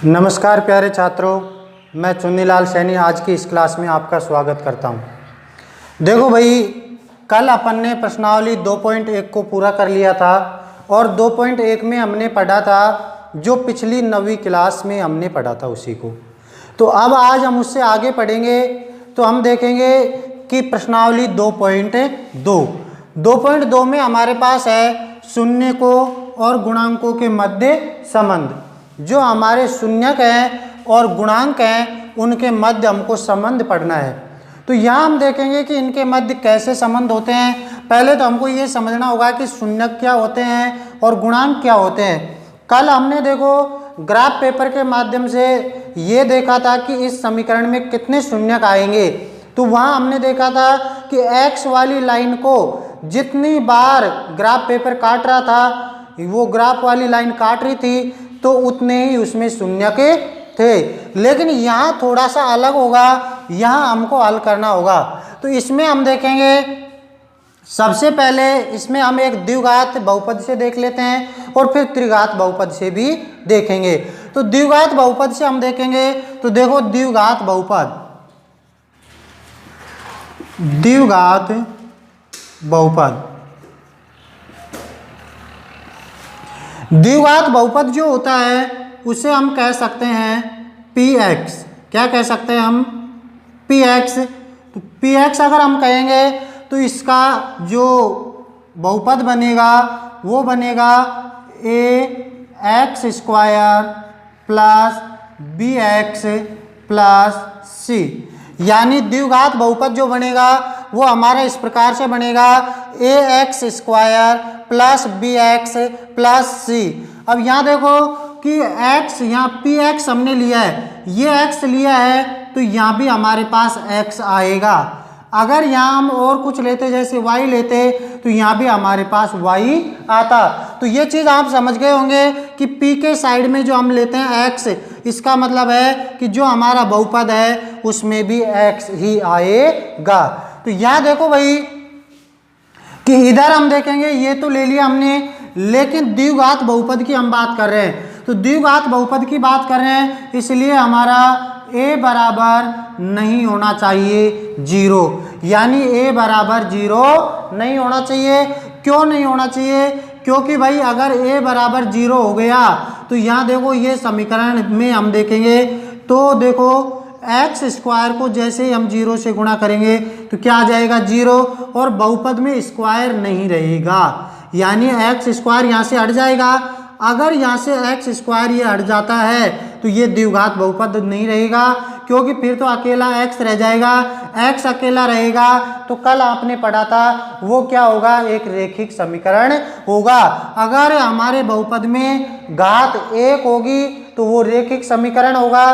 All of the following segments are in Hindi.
नमस्कार प्यारे छात्रों, मैं चुन्नीलाल सैनी आज की इस क्लास में आपका स्वागत करता हूं। देखो भाई, कल अपन ने प्रश्नावली 2.1 को पूरा कर लिया था और 2.1 में हमने पढ़ा था जो पिछली 9वीं क्लास में हमने पढ़ा था उसी को। तो अब आज हम उससे आगे पढ़ेंगे। तो हम देखेंगे कि प्रश्नावली 2.2 में हमारे पास है शून्य को और गुणांकों के मध्य संबंध। जो हमारे शून्यक हैं और गुणांक हैं उनके मध्य हमको संबंध पढ़ना है। तो यहाँ हम देखेंगे कि इनके मध्य कैसे संबंध होते हैं। पहले तो हमको ये समझना होगा कि शून्यक क्या होते हैं और गुणांक क्या होते हैं। कल हमने देखो ग्राफ पेपर के माध्यम से ये देखा था कि इस समीकरण में कितने शून्यक आएंगे। तो वहाँ हमने देखा था कि एक्स वाली लाइन को जितनी बार ग्राफ पेपर काट रहा था, वो ग्राफ वाली लाइन काट रही थी, तो उतने ही उसमें शून्यक थे। लेकिन यहाँ थोड़ा सा अलग होगा, यहाँ हमको हल करना होगा। तो इसमें हम देखेंगे, सबसे पहले इसमें हम एक द्विघात बहुपद से देख लेते हैं और फिर त्रिघात बहुपद से भी देखेंगे। तो द्विघात बहुपद से हम देखेंगे। तो देखो द्विघात बहुपद द्विघात बहुपद जो होता है उसे हम कह सकते हैं px। क्या कह सकते हैं हम? px। तो px अगर हम कहेंगे तो इसका जो बहुपद बनेगा वो बनेगा ax² plus bx plus c। यानी द्विघात बहुपद जो बनेगा वो हमारा इस प्रकार से बनेगा ax² plus bx plus c। अब यहाँ देखो कि x, यहाँ px हमने लिया है, ये x लिया है, तो यहाँ भी हमारे पास x आएगा। अगर यहाँ हम और कुछ लेते जैसे y लेते तो यहाँ भी हमारे पास y आता। तो ये चीज़ आप समझ गए होंगे कि p के साइड में जो हम लेते हैं x, इसका मतलब है कि जो हमारा बहुपद है उसमें भी x ही आएगा। तो यहाँ देखो भाई कि इधर हम देखेंगे, ये तो ले लिया हमने, लेकिन द्विघात बहुपद की हम बात कर रहे हैं। तो द्विघात बहुपद की बात कर रहे हैं, इसलिए हमारा a बराबर नहीं होना चाहिए 0। यानी a बराबर 0 नहीं होना चाहिए। क्यों नहीं होना चाहिए? क्योंकि भाई अगर a बराबर 0 हो गया तो यहाँ देखो ये समीकरण में हम देखेंगे तो देखो x² को जैसे ही हम 0 से गुणा करेंगे तो क्या आ जाएगा 0, और बहुपद में स्क्वायर नहीं रहेगा। यानी x² यहाँ से हट जाएगा। अगर यहाँ से x² ये हट जाता है तो ये द्विघात बहुपद नहीं रहेगा, क्योंकि फिर तो अकेला x रह जाएगा। x अकेला रहेगा तो कल आपने पढ़ा था वो क्या होगा, एक रेखिक समीकरण होगा। अगर हमारे बहुपद में घात 1 होगी तो वो रेखिक समीकरण होगा।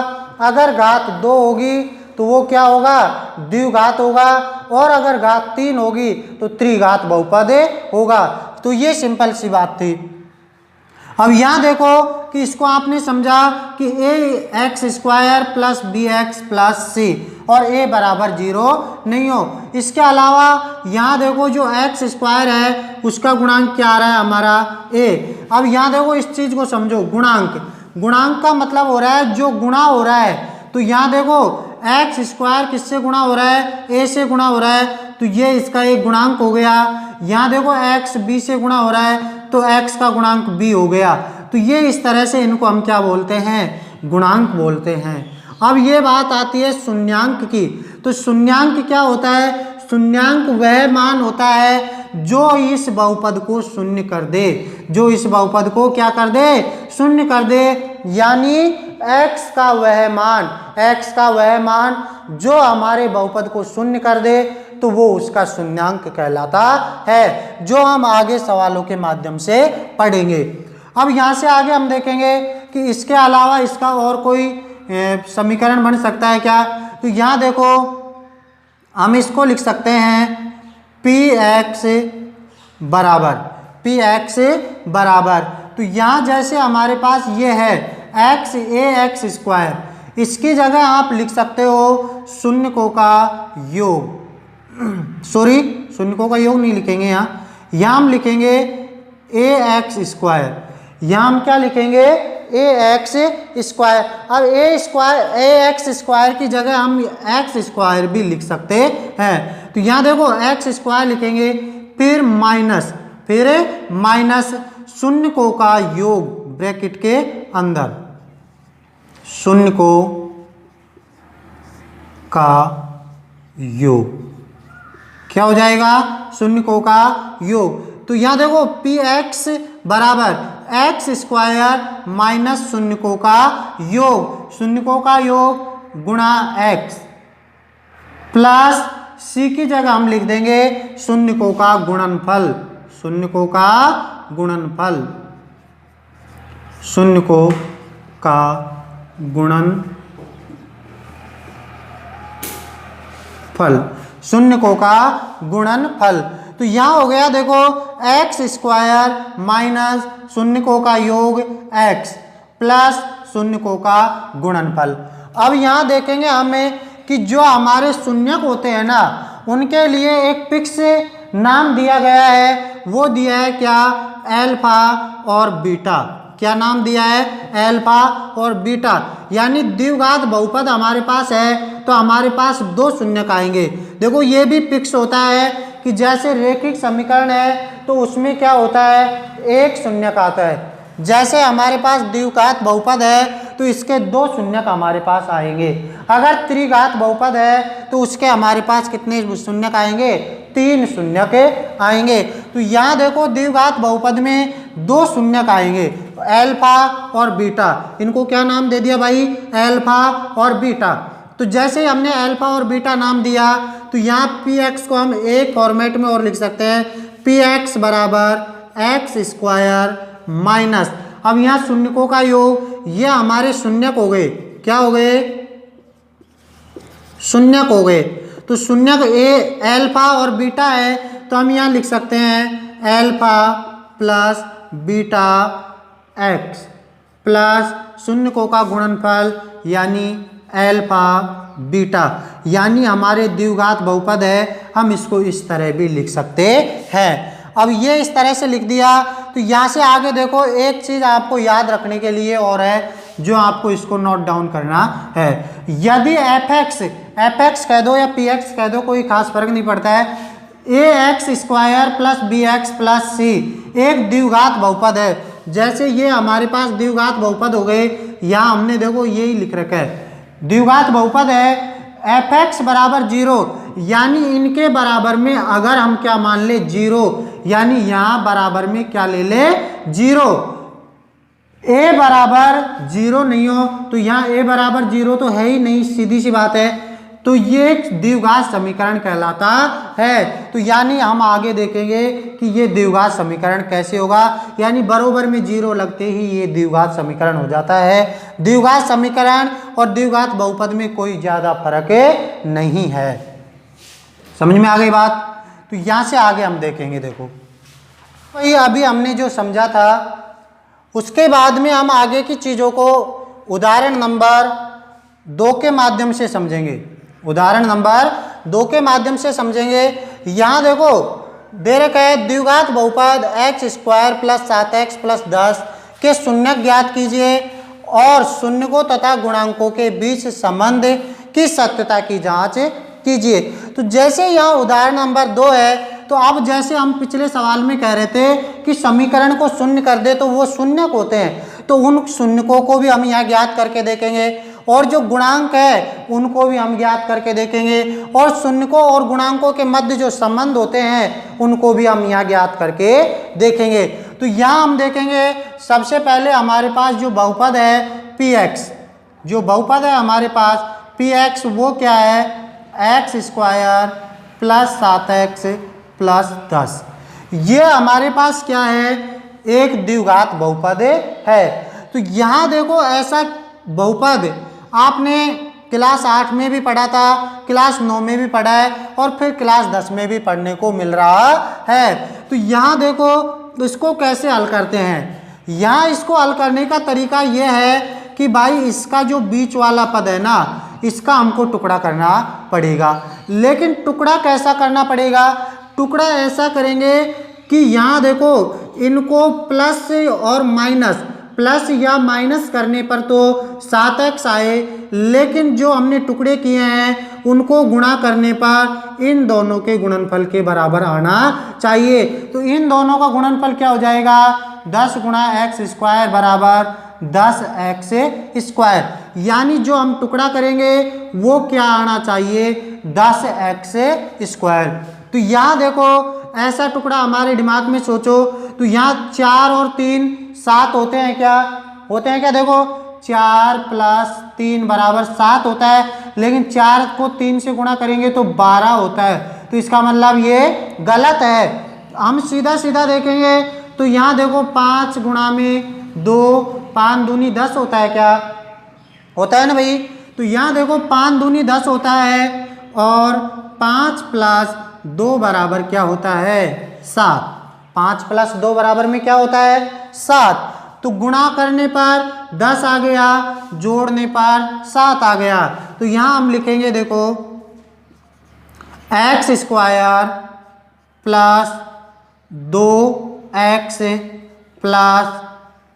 अगर घात 2 होगी तो वो क्या होगा, द्विघात होगा। और अगर घात 3 होगी तो त्रिघात बहुपद होगा। तो ये सिंपल सी बात थी। अब यहाँ देखो कि इसको आपने समझा कि ax² plus bx plus c और a बराबर 0 नहीं हो। इसके अलावा यहाँ देखो जो x² है उसका गुणांक क्या आ रहा है हमारा a। अब यहाँ देखो इस चीज़ को समझो, गुणांक का मतलब हो रहा है जो गुणा हो रहा है। तो यहाँ देखो x² किससे गुणा हो रहा है, a से गुणा हो रहा है, तो ये इसका एक गुणांक हो गया। यहाँ देखो x b से गुणा हो रहा है तो x का गुणांक b हो गया। तो ये इस तरह से इनको हम क्या बोलते हैं, गुणांक बोलते हैं। अब ये बात आती है शून्यांक की। तो शून्यांक क्या होता है? शून्यांक वह मान होता है जो इस बहुपद को शून्य कर दे, जो इस बहुपद को क्या कर दे, शून्य कर दे। यानी x का वह मान जो हमारे बहुपद को शून्य कर दे तो वो उसका शून्यांक कहलाता है, जो हम आगे सवालों के माध्यम से पढ़ेंगे। अब यहाँ से आगे हम देखेंगे कि इसके अलावा इसका और कोई समीकरण बन सकता है क्या। तो यहाँ देखो हम इसको लिख सकते हैं px बराबर। तो यहाँ जैसे हमारे पास ये है ax², इसकी जगह आप लिख सकते हो शून्यकों का योग। सॉरी, शून्यकों का योग नहीं लिखेंगे यहाँ हम लिखेंगे ax²। यहाँ हम क्या लिखेंगे, ए एक्स स्क्वायर। अब ए एक्स स्क्वायर की जगह हम एक्स स्क्वायर भी लिख सकते हैं। तो यहाँ देखो एक्स स्क्वायर लिखेंगे, फिर माइनस शून्यकों का योग ब्रैकेट के अंदर, शून्यकों का योग क्या हो जाएगा, शून्यकों का योग। तो यहाँ देखो पी एक्स बराबर एक्स स्क्वायर माइनस शून्यकों का योग, शून्यकों का योग गुणा एक्स, प्लस सी की जगह हम लिख देंगे शून्यकों का गुणनफल, शून्यकों का गुणनफल, शून्यकों का गुणनफल, शून्यकों का गुणनफल। तो यहाँ हो गया देखो एक्स स्क्वायर माइनस शून्यकों का योग एक्स प्लस शून्यकों का गुणनफल। अब यहाँ देखेंगे हमें कि जो हमारे शून्यक होते हैं ना, उनके लिए एक फिक्स नाम दिया गया है, वो दिया है क्या, एल्फा और बीटा। क्या नाम दिया है, एल्फा और बीटा। यानी द्विघात बहुपद हमारे पास है तो हमारे पास दो शून्यक आएंगे। देखो ये भी फिक्स होता है कि जैसे रेखिक समीकरण है तो उसमें क्या होता है, एक शून्यक आता है। जैसे हमारे पास द्विघात बहुपद है तो इसके दो शून्यक हमारे पास आएंगे। अगर त्रिघात बहुपद है तो उसके हमारे पास कितने शून्यक आएंगे, तीन शून्यक आएंगे। तो यहाँ देखो द्विघात बहुपद में दो शून्यक आएंगे, एल्फा और बीटा। इनको क्या नाम दे दिया भाई, एल्फा और बीटा। तो जैसे हमने अल्फा और बीटा नाम दिया तो यहाँ पी एक्स को हम एक फॉर्मेट में और लिख सकते हैं, पी एक्स बराबर एक्स स्क्वायर माइनस, अब यहाँ शून्यकों का योग, ये हमारे शून्यक हो गए, क्या हो गए, शून्यक हो गए। तो शून्यक ए अल्फा और बीटा है तो हम यहाँ लिख सकते हैं alpha plus beta x plus शून्यकों का गुणनफल यानी अल्फा बीटा। यानी हमारे द्विघात बहुपद है, हम इसको इस तरह भी लिख सकते हैं। अब ये इस तरह से लिख दिया। तो यहाँ से आगे देखो एक चीज़ आपको याद रखने के लिए और है, जो आपको इसको नोट डाउन करना है। यदि एफ एक्स कह दो या पी एक्स कह दो, कोई खास फर्क नहीं पड़ता है, a x square plus b x plus c एक द्विघात बहुपद है। जैसे ये हमारे पास द्विघात बहुपद हो गए, यहाँ हमने देखो यही लिख रखा है, द्विघात बहुपद है एफ एक्स बराबर जीरो, यानी इनके बराबर में अगर हम क्या मान ले, जीरो, यानी यहाँ बराबर में क्या ले ले, जीरो। ए बराबर जीरो नहीं हो तो यहाँ ए बराबर जीरो तो है ही नहीं, सीधी सी बात है। तो ये द्विघात समीकरण कहलाता है। तो यानी हम आगे देखेंगे कि ये द्विघात समीकरण कैसे होगा, यानी बराबर में जीरो लगते ही ये द्विघात समीकरण हो जाता है। द्विघात समीकरण और द्विघात बहुपद में कोई ज़्यादा फर्क नहीं है। समझ में आ गई बात। तो यहाँ से आगे हम देखेंगे, देखो भाई अभी हमने जो समझा था उसके बाद में हम आगे की चीज़ों को उदाहरण नंबर 2 के माध्यम से समझेंगे। उदाहरण नंबर 2 के माध्यम से समझेंगे। यहाँ देखो दे रखा है द्विघात बहुपद x square plus 7x plus 10 के शून्यक ज्ञात कीजिए और शून्यकों तथा गुणांकों के बीच संबंध की सत्यता की जांच कीजिए। तो जैसे यहाँ उदाहरण नंबर 2 है, तो अब जैसे हम पिछले सवाल में कह रहे थे कि समीकरण को शून्य कर दे तो वो शून्यक होते हैं, तो उन शून्यकों को भी हम यहाँ ज्ञात करके देखेंगे और जो गुणांक है उनको भी हम ज्ञात करके देखेंगे और शून्यकों और गुणांकों के मध्य जो संबंध होते हैं उनको भी हम यहाँ ज्ञात करके देखेंगे। तो यहाँ हम देखेंगे सबसे पहले हमारे पास जो बहुपद है पी एक्स, जो बहुपद है हमारे पास पी एक्स वो क्या है, x square plus 7x plus 10। ये हमारे पास क्या है, एक द्विघात बहुपद है। तो यहाँ देखो ऐसा बहुपद आपने क्लास 8 में भी पढ़ा था, क्लास 9 में भी पढ़ा है और फिर क्लास 10 में भी पढ़ने को मिल रहा है। तो यहाँ देखो इसको कैसे हल करते हैं। यहाँ इसको हल करने का तरीका यह है कि भाई इसका जो बीच वाला पद है ना, इसका हमको टुकड़ा करना पड़ेगा। लेकिन टुकड़ा कैसा करना पड़ेगा, टुकड़ा ऐसा करेंगे कि यहाँ देखो इनको प्लस और प्लस या माइनस करने पर तो 7x आए, लेकिन जो हमने टुकड़े किए हैं उनको गुणा करने पर इन दोनों के गुणनफल के बराबर आना चाहिए। तो इन दोनों का गुणनफल क्या हो जाएगा, 10 गुणा एक्स स्क्वायर बराबर 10x स्क्वायर, यानी जो हम टुकड़ा करेंगे वो क्या आना चाहिए, 10x स्क्वायर। तो यहाँ देखो ऐसा टुकड़ा हमारे दिमाग में सोचो, तो यहाँ 4 और 3 7 होते हैं क्या, होते हैं क्या, देखो 4 + 3 बराबर 7 होता है, लेकिन 4 को 3 से गुणा करेंगे तो 12 होता है, तो इसका मतलब ये गलत है। हम सीधा सीधा देखेंगे तो यहाँ देखो 5 गुणा में 2, 5 दूनी 10 होता है क्या, होता है ना भाई। तो यहाँ देखो 5 दूनी 10 होता है और 5 + 2 बराबर क्या होता है, 7। 5 + 2 बराबर में क्या होता है, 7। तो गुणा करने पर 10 आ गया, जोड़ने पर 7 आ गया। तो यहाँ हम लिखेंगे देखो x square plus 2x plus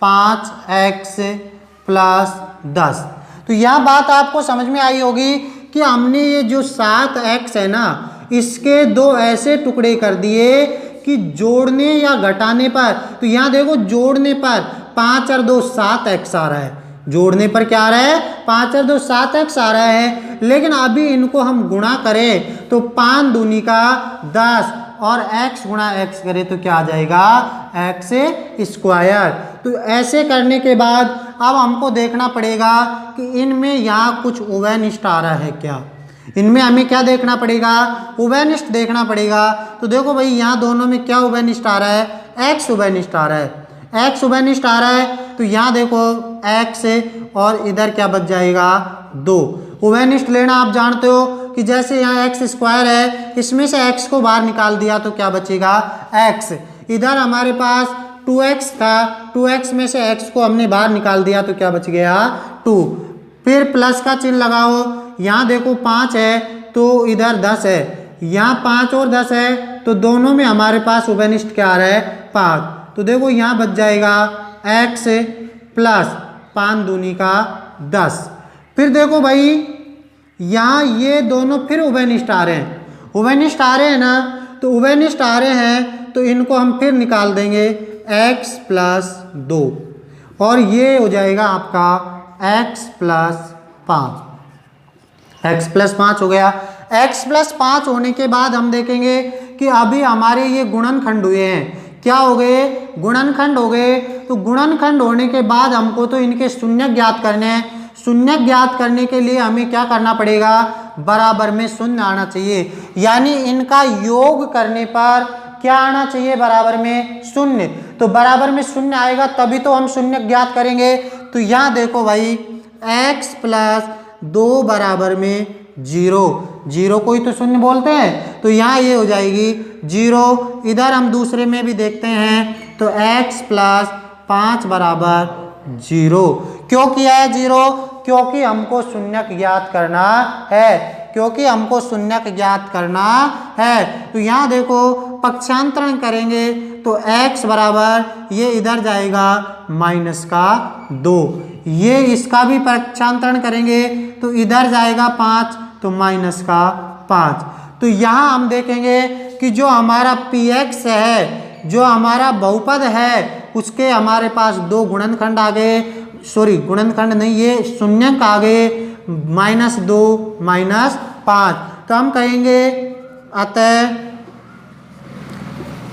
5x plus 10। तो यह बात आपको समझ में आई होगी कि हमने ये जो 7x है ना, इसके दो ऐसे टुकड़े कर दिए कि जोड़ने या घटाने पर, तो यहाँ देखो जोड़ने पर 5 और 2 7x आ रहा है, जोड़ने पर क्या आ रहा है, 5 और 2 7x आ रहा है, लेकिन अभी इनको हम गुणा करें तो 5 दूनी का 10 और x गुणा x करें तो क्या आ जाएगा, x स्क्वायर। तो ऐसे करने के बाद अब हमको देखना पड़ेगा कि इनमें यहाँ कुछ उभयनिष्ठ आ रहा है क्या, इनमें हमें क्या देखना पड़ेगा, उभयनिष्ठ देखना पड़ेगा। तो देखो भाई यहाँ दोनों में क्या उभयनिष्ठ आ रहा है, x उभयनिष्ठ आ रहा है, x उभयनिष्ठ आ रहा है। तो यहाँ देखो x और इधर क्या बच जाएगा, 2। उभयनिष्ठ लेना आप जानते हो कि जैसे यहाँ x स्क्वायर है, इसमें से x को बाहर निकाल दिया तो क्या बचेगा, x। इधर हमारे पास 2x था, 2x में से x को हमने बाहर निकाल दिया तो क्या बच गया, 2। फिर प्लस का चिन्ह लगाओ, यहाँ देखो 5 है तो इधर 10 है, यहाँ 5 और 10 है, तो दोनों में हमारे पास उभयनिष्ठ क्या आ रहा है, 5। तो देखो यहाँ बच जाएगा x प्लस 5 दूनी का 10। फिर देखो भाई यहाँ ये दोनों फिर उभयनिष्ठ आ रहे हैं, उभयनिष्ठ आ रहे हैं ना, तो उभयनिष्ठ आ रहे हैं तो इनको हम फिर निकाल देंगे x प्लस 2 और ये हो जाएगा आपका x प्लस 5, x प्लस 5 हो गया। x प्लस 5 होने के बाद हम देखेंगे कि अभी हमारे ये गुणनखंड हुए हैं, क्या हो गए, गुणनखंड हो गए। तो गुणनखंड होने के बाद हमको तो इनके शून्य ज्ञात करने हैं, शून्य ज्ञात करने के लिए हमें क्या करना पड़ेगा, बराबर में शून्य आना चाहिए, यानी इनका योग करने पर क्या आना चाहिए, बराबर में शून्य। तो बराबर में शून्य आएगा तभी तो हम शून्य ज्ञात करेंगे। तो यहाँ देखो भाई x प्लस 2 बराबर में 0, 0 को ही तो शून्य बोलते हैं, तो यहाँ ये हो जाएगी 0। इधर हम दूसरे में भी देखते हैं तो x प्लस 5 बराबर 0। क्यों किया है 0, क्योंकि हमको शून्यक ज्ञात करना है, क्योंकि हमको शून्यक ज्ञात करना है। तो यहाँ देखो पक्षांतरण करेंगे तो x बराबर ये इधर जाएगा माइनस का 2, ये इसका भी पक्षांतरण करेंगे तो इधर जाएगा 5 तो माइनस का 5। तो यहाँ हम देखेंगे कि जो हमारा px है, जो हमारा बहुपद है, उसके हमारे पास 2 गुणनखंड आ गए, सॉरी गुणनखंड नहीं, ये शून्यक आ गए, -2 -5। तो हम कहेंगे अतः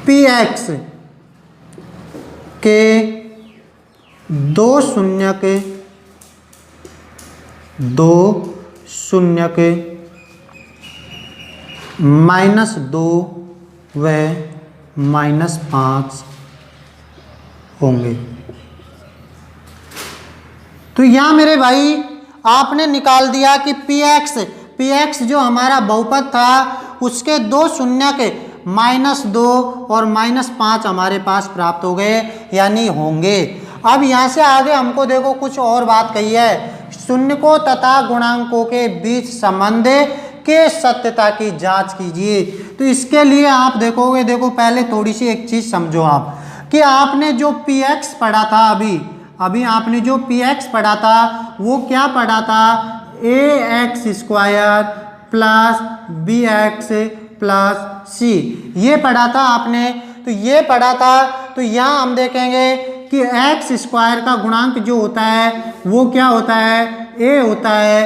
px के 2 शून्यक -2 व -5 होंगे। तो यहाँ मेरे भाई आपने निकाल दिया कि px जो हमारा बहुपद था उसके 2 शून्यक -2 और -5 हमारे पास प्राप्त हो गए, यानी होंगे। अब यहाँ से आगे हमको देखो कुछ और बात कही है, शून्यकों तथा गुणांकों के बीच संबंध के सत्यता की जांच कीजिए। तो इसके लिए आप देखोगे, देखो पहले थोड़ी सी एक चीज समझो आप कि आपने जो px पढ़ा था, अभी अभी आपने जो पी एक्स पढ़ा था वो क्या पढ़ा था, a x square plus b x plus c, ये पढ़ा था आपने। तो ये पढ़ा था, तो यहाँ हम देखेंगे कि एक्स स्क्वायर का गुणांक जो होता है वो क्या होता है, ए होता है,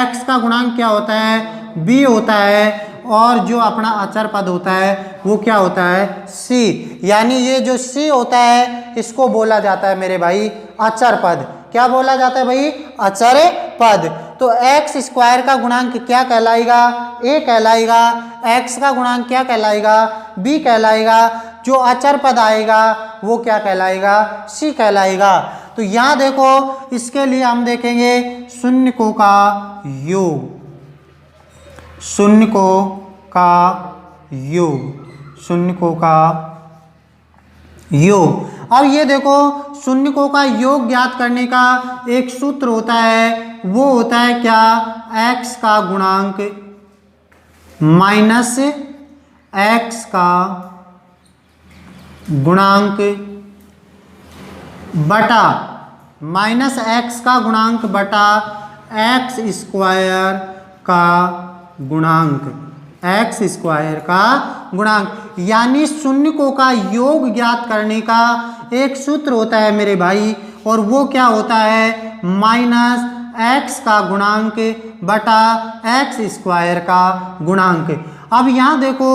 एक्स का गुणांक क्या होता है, बी होता है, और जो अपना अचर पद होता है वो क्या होता है, सी। यानी ये जो सी होता है इसको बोला जाता है मेरे भाई अचर पद। क्या बोला जाता है भाई, अचर पद। तो एक्स स्क्वायर का गुणांक क्या कहलाएगा, ए कहलाएगा, एक्स का गुणांक क्या कहलाएगा, बी कहलाएगा, जो अचर पद आएगा वो क्या कहलाएगा, सी कहलाएगा। तो यहाँ देखो इसके लिए हम देखेंगे शून्यकों का योग, शून्यकों का योग, शून्यकों का योग। अब ये देखो शून्यकों का योग ज्ञात करने का एक सूत्र होता है, वो होता है क्या, x का गुणांक माइनस x का गुणांक बटा माइनस x का गुणांक बटा एक्स स्क्वायर का गुणांक, एक्स स्क्वायर का गुणांक। यानी शून्यकों का योग ज्ञात करने का एक सूत्र होता है मेरे भाई, और वो क्या होता है, माइनस एक्स का गुणांक बटा एक्स स्क्वायर का गुणांक। अब यहाँ देखो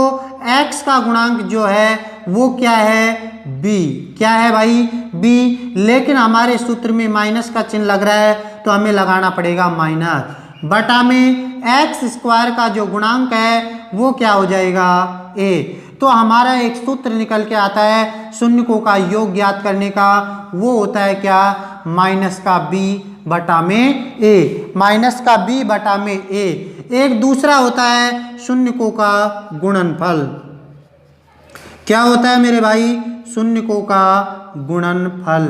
एक्स का गुणांक जो है वो क्या है, बी। क्या है भाई, बी। लेकिन हमारे सूत्र में माइनस का चिन्ह लग रहा है तो हमें लगाना पड़ेगा माइनस, बटा में एक्स स्क्वायर का जो गुणांक है वो क्या हो जाएगा, ए। तो हमारा एक सूत्र निकल के आता है शून्यकों का योग ज्ञात करने का, वो होता है क्या, माइनस का बी बटा में ए, माइनस का बी बटा में ए। एक दूसरा होता है शून्यकों का गुणनफल। क्या होता है मेरे भाई, शून्यकों का गुणनफल।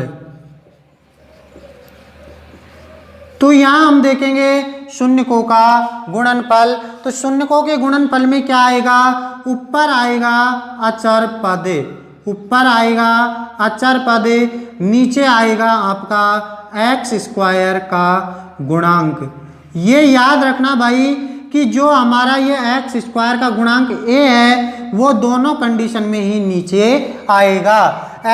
तो यहां हम देखेंगे शून्यकों का गुणनफल। तो शून्यकों के गुणनफल में क्या आएगा, ऊपर आएगा अचर पद, ऊपर आएगा अचर पद, नीचे आएगा आपका एक्स स्क्वायर का गुणांक। ये याद रखना भाई कि जो हमारा ये एक्स स्क्वायर का गुणांक ए है वो दोनों कंडीशन में ही नीचे आएगा।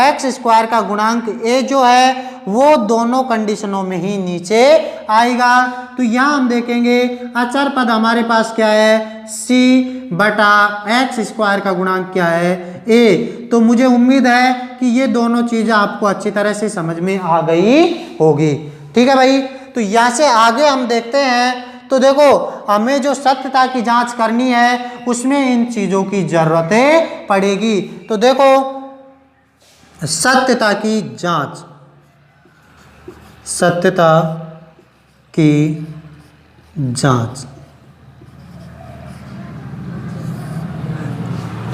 एक्स स्क्वायर का गुणांक ए जो है वो दोनों कंडीशनों में ही नीचे आएगा। तो यहाँ हम देखेंगे अचर पद हमारे पास क्या है, सी बटा एक्स स्क्वायर का गुणांक क्या है, ए। तो मुझे उम्मीद है कि ये दोनों चीज़ें आपको अच्छी तरह से समझ में आ गई होगी। ठीक है भाई, तो यहाँ से आगे हम देखते हैं। तो देखो हमें जो सत्यता की जांच करनी है उसमें इन चीज़ों की जरूरत पड़ेगी। तो देखो सत्यता की जांच, सत्यता की जांच।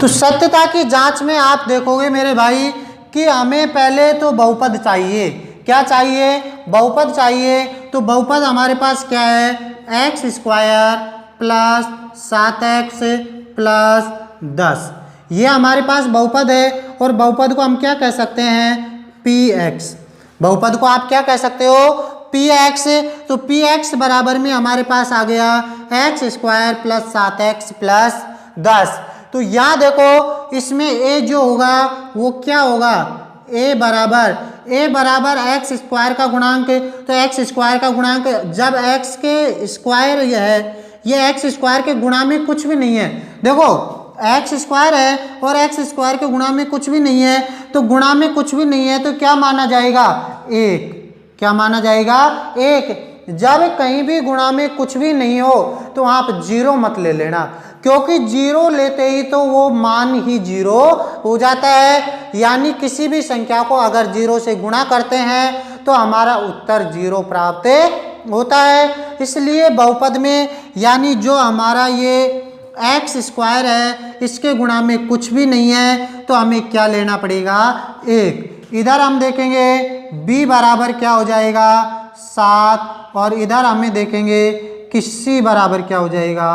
तो सत्यता की जांच में आप देखोगे मेरे भाई कि हमें पहले तो बहुपद चाहिए। क्या चाहिए, बहुपद चाहिए। तो बहुपद हमारे पास क्या है, x square plus 7x plus 10, ये हमारे पास बहुपद है। और बहुपद को हम क्या कह सकते हैं, px। बहुपद को आप क्या कह सकते हो, px। तो px बराबर में हमारे पास आ गया x square plus 7x plus 10। तो यहाँ देखो इसमें a जो होगा वो क्या होगा, a बराबर एक्स स्क्वायर का गुणांक। तो एक्स स्क्वायर का गुणांक जब x के स्क्वायर है, ये एक्स स्क्वायर के गुणा में कुछ भी नहीं है। देखो एक्स स्क्वायर है और एक्स स्क्वायर के गुणा में कुछ भी नहीं है, तो गुणा में कुछ भी नहीं है तो क्या माना जाएगा, एक। क्या माना जाएगा, एक। जब कहीं भी गुणा में कुछ भी नहीं हो तो आप जीरो मत ले लेना, क्योंकि जीरो लेते ही तो वो मान ही जीरो हो जाता है। यानी किसी भी संख्या को अगर जीरो से गुणा करते हैं तो हमारा उत्तर जीरो प्राप्त होता है। इसलिए बहुपद में यानी जो हमारा ये एक्स स्क्वायर है इसके गुणा में कुछ भी नहीं है तो हमें क्या लेना पड़ेगा, एक। इधर हम देखेंगे b बराबर क्या हो जाएगा 7, और इधर हमें देखेंगे कि c बराबर क्या हो जाएगा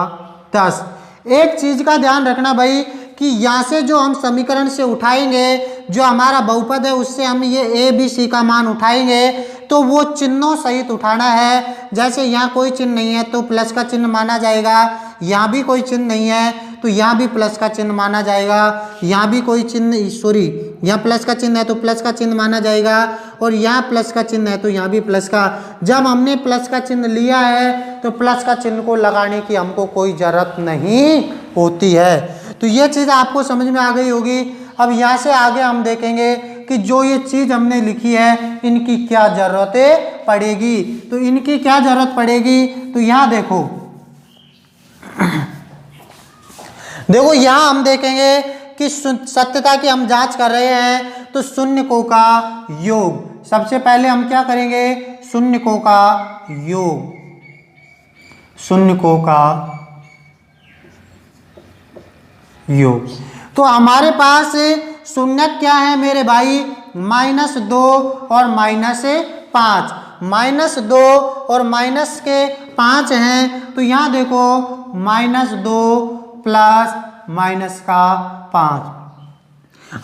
10। एक चीज का ध्यान रखना भाई कि यहाँ से जो हम समीकरण से उठाएंगे, जो हमारा बहुपद है उससे हम ये ए बी सी का मान उठाएंगे, तो वो चिन्हों सहित उठाना है। जैसे यहाँ कोई चिन्ह नहीं है तो प्लस का चिन्ह माना जाएगा, यहाँ भी कोई चिन्ह नहीं है तो यहाँ भी प्लस का चिन्ह माना जाएगा, यहाँ भी कोई चिन्ह सॉरी यहाँ प्लस का चिन्ह है तो प्लस का चिन्ह माना जाएगा, और यहाँ प्लस का चिन्ह है तो यहाँ भी प्लस का। जब हमने प्लस का चिन्ह लिया है तो प्लस का चिन्ह को लगाने की हमको कोई ज़रूरत नहीं होती है। तो ये चीज़ आपको समझ में आ गई होगी। अब यहाँ से आगे हम देखेंगे कि जो ये चीज़ हमने लिखी है इनकी क्या ज़रूरत पड़ेगी। तो इनकी क्या ज़रूरत पड़ेगी, तो यहाँ देखो देखो यहाँ हम देखेंगे कि सत्यता की हम जांच कर रहे हैं, तो शून्यकों का योग। सबसे पहले हम क्या करेंगे, शून्यकों का योग, शून्यकों का योग। तो हमारे पास शून्य क्या है मेरे भाई, -2 और -5। -2 और -5 हैं, तो यहाँ देखो -2 प्लस -5।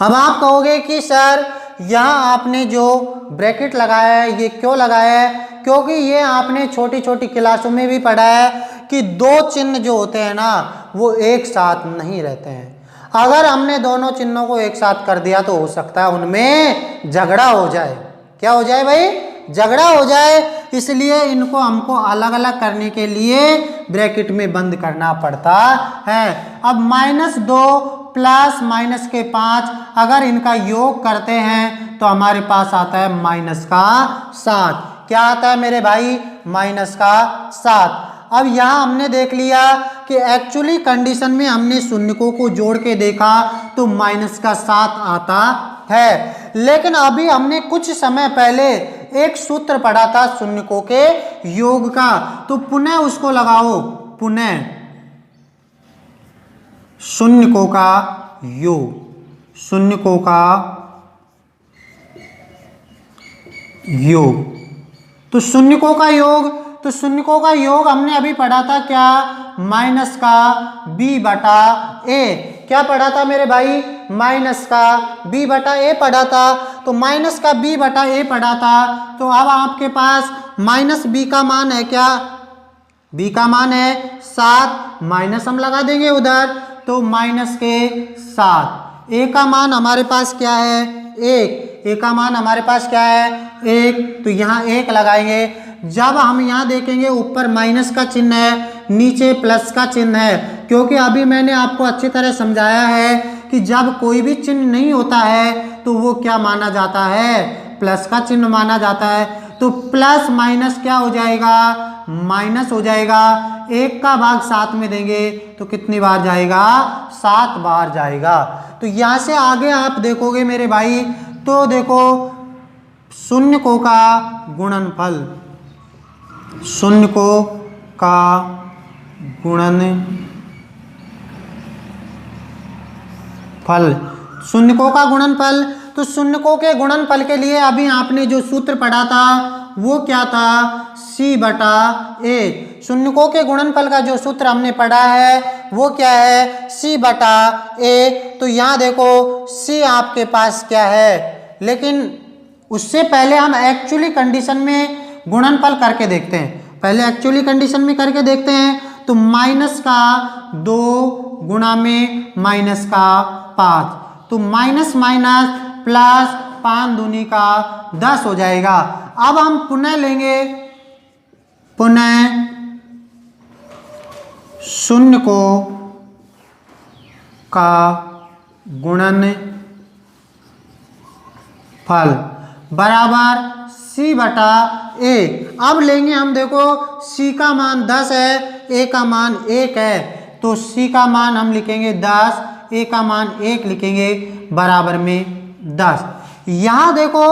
अब आप कहोगे कि सर यहाँ आपने जो ब्रैकेट लगाया है ये क्यों लगाया है, क्योंकि ये आपने छोटी छोटी क्लासों में भी पढ़ा है कि दो चिन्ह जो होते हैं ना वो एक साथ नहीं रहते हैं। अगर हमने दोनों चिन्हों को एक साथ कर दिया तो हो सकता है उनमें झगड़ा हो जाए। क्या हो जाए भाई, झगड़ा हो जाए। इसलिए इनको हमको अलग अलग करने के लिए ब्रैकेट में बंद करना पड़ता है। अब -2 प्लस -5 अगर इनका योग करते हैं तो हमारे पास आता है -7। क्या आता है मेरे भाई, -7। अब यहाँ हमने देख लिया कि एक्चुअली कंडीशन में हमने शून्यकों को जोड़ के देखा तो -7 आता है। लेकिन अभी हमने कुछ समय पहले एक सूत्र पढ़ा था शून्यकों के योग का, तो पुनः उसको लगाओ, पुनः शून्यकों का योग, शून्यकों का योग। तो शून्यकों का योग, तो शून्यकों का योग हमने अभी पढ़ा था क्या, -b/a। क्या पढ़ा था मेरे भाई, -b/a पढ़ा था। तो -b/a पढ़ा था। तो अब आपके पास -b का मान है क्या, b का मान है 7, माइनस हम लगा देंगे उधर, तो -7। a का मान हमारे पास क्या है, 1। a का मान हमारे पास क्या है, 1। तो यहाँ 1 लगाएंगे। जब हम यहाँ देखेंगे ऊपर माइनस का चिन्ह है, नीचे प्लस का चिन्ह है, क्योंकि अभी मैंने आपको अच्छी तरह समझाया है कि जब कोई भी चिन्ह नहीं होता है तो वो क्या माना जाता है, प्लस का चिन्ह माना जाता है। तो प्लस माइनस क्या हो जाएगा, माइनस हो जाएगा। 1 का भाग 7 में देंगे तो कितनी बार जाएगा, 7 बार जाएगा। तो यहाँ से आगे आप देखोगे मेरे भाई, तो देखो शून्यकों का गुणनफल, शून्यकों का गुणनफल, शून्यकों का गुणनफल। तो शून्यकों के गुणनफल के लिए अभी आपने जो सूत्र पढ़ा था वो क्या था, c/a। शून्यकों के गुणनफल का जो सूत्र हमने पढ़ा है वो क्या है, c/a। तो यहाँ देखो c आपके पास क्या है, लेकिन उससे पहले हम एक्चुअली कंडीशन में गुणनफल करके देखते हैं। पहले एक्चुअली कंडीशन में करके देखते हैं। तो -2 गुणा में -5, तो माइनस प्लस 5 दूनी का 10 हो जाएगा। अब हम पुनः लेंगे, पुनः शून्यकों का गुणनफल बराबर c/a। अब लेंगे हम, देखो c का मान 10 है, a का मान 1 है, तो c का मान हम लिखेंगे 10, a का मान 1 लिखेंगे, बराबर में 10। यहाँ देखो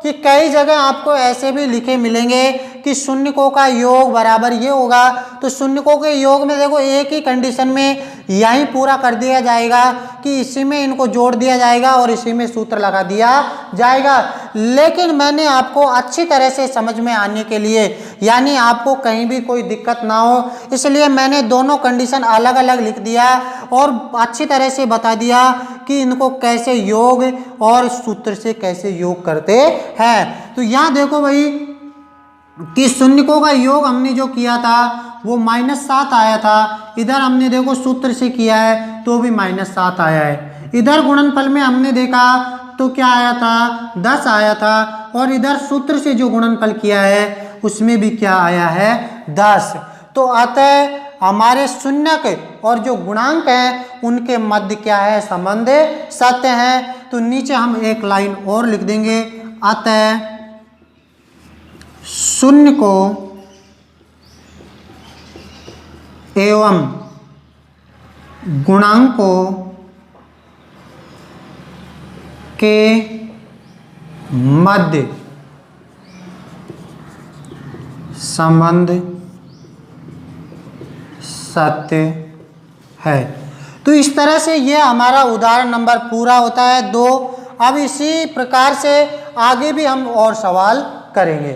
कि कई जगह आपको ऐसे भी लिखे मिलेंगे कि शून्यकों का योग बराबर ये होगा। तो शून्यकों के योग में देखो एक ही कंडीशन में यही पूरा कर दिया जाएगा कि इसी में इनको जोड़ दिया जाएगा और इसी में सूत्र लगा दिया जाएगा। लेकिन मैंने आपको अच्छी तरह से समझ में आने के लिए, यानी आपको कहीं भी कोई दिक्कत ना हो, इसलिए मैंने दोनों कंडीशन अलग अलग लिख दिया और अच्छी तरह से बता दिया कि इनको कैसे योग और सूत्र से कैसे योग करते हैं। तो यहाँ देखो भाई कि शून्यकों का योग हमने जो किया था वो -7 आया था। इधर हमने देखो सूत्र से किया है तो भी -7 आया है। इधर गुणनफल में हमने देखा तो क्या आया था, 10 आया था। और इधर सूत्र से जो गुणनफल किया है उसमें भी क्या आया है, 10। तो अतः हमारे शून्यक और जो गुणांक हैं उनके मध्य क्या है, संबंध सत्य है। तो नीचे हम एक लाइन और लिख देंगे, अतः शून्य को एवं गुणांकों के मध्य संबंध सत्य है। तो इस तरह से ये हमारा उदाहरण नंबर पूरा होता है 2। अब इसी प्रकार से आगे भी हम और सवाल करेंगे।